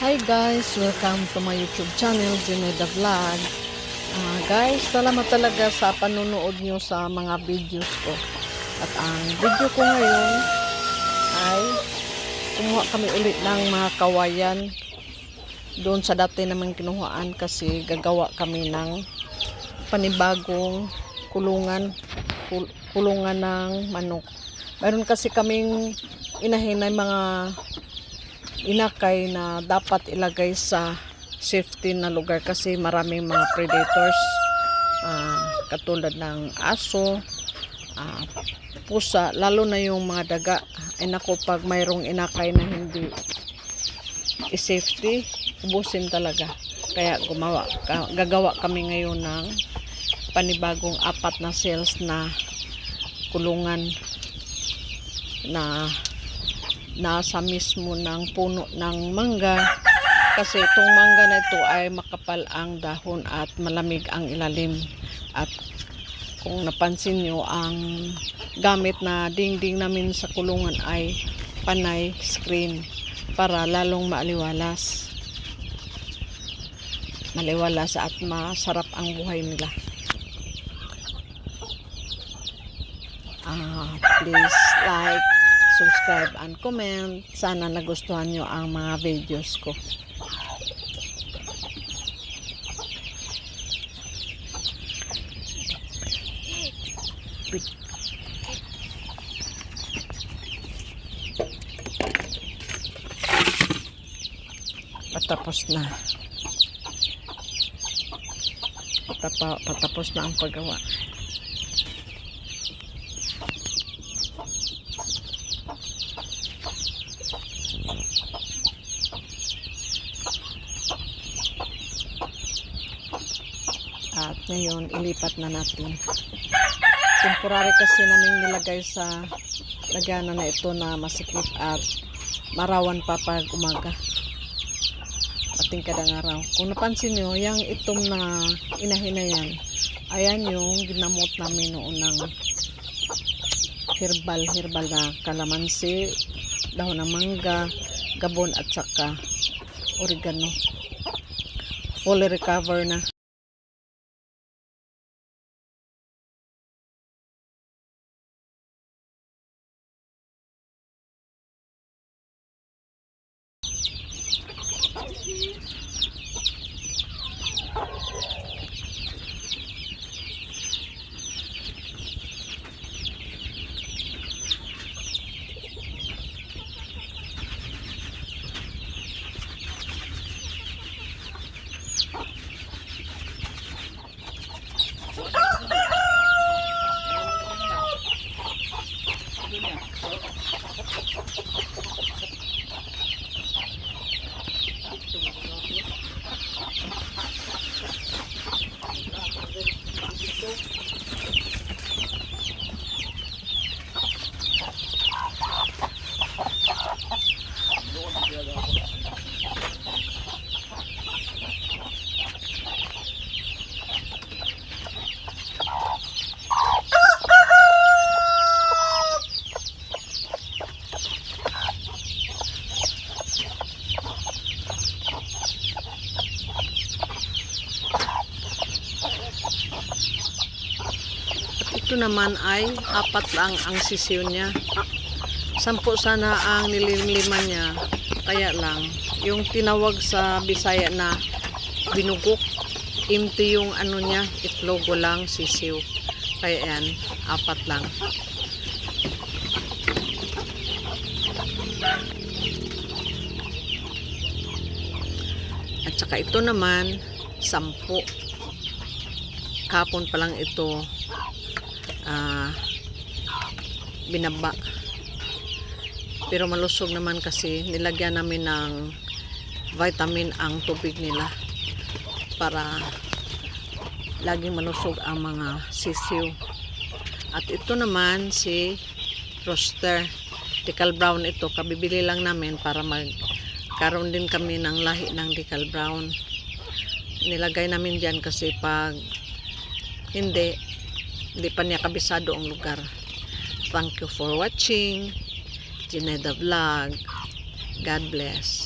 Hi guys, welcome to my YouTube channel, Juneda Vlog. Guys, salamat talaga sa panunood nyo sa mga videos ko. At ang video ko ngayon ay kumuha kami ulit ng mga kawayan doon sa dati naman kinuhaan kasi gagawa kami ng panibagong kulungan ng manok. Mayroon kasi kaming inahinay mga inakay na dapat ilagay sa safety na lugar kasi maraming mga predators katulad ng aso, pusa, lalo na yung mga daga. Ay naku, pag mayroong inakay na hindi i-safety, ubusin talaga. Kaya gagawa kami ngayon ng panibagong 4 na cells na kulungan na nasa mismo ng puno ng mangga kasi itong mangga na ito ay makapal ang dahon at malamig ang ilalim. At kung napansin nyo, ang gamit na dingding namin sa kulungan ay panay screen para lalong maliwalas at masarap ang buhay nila. Please like, subscribe and comment. Sana nagustuhan nyo ang mga videos ko. Patapos na ang paggawa. At ngayon, ilipat na natin. Temporary kasi namin nilagay sa lagyanan na ito na masikip at marawan pa pag umaga. Ating kadang araw. Kung napansin nyo, yung itom na inahin na yan, ayan yung ginamot namin noon ng herbal na kalamansi, dahon ng mangga, gabon at saka oregano. Fully recover na. Ito naman ay 4 lang ang sisiw niya. 10 sana ang nilimliman niya. Kaya lang, yung tinawag sa Bisaya na binugok, empty yung ano niya, itlog, walang sisiw. Kaya yan, 4 lang. At saka ito naman, 10. Kapon pa lang ito binaba, pero malusog naman kasi nilagyan namin ng vitamin ang tubig nila para laging malusog ang mga sisiw. At ito naman si Rooster Decal Brown, ito kabibili lang namin para magkaroon din kami ng lahi ng Decal Brown. Nilagay namin dyan kasi pag hindi pa niya kabisado ang lugar. Thank you for watching. Juneda Vlog. God bless.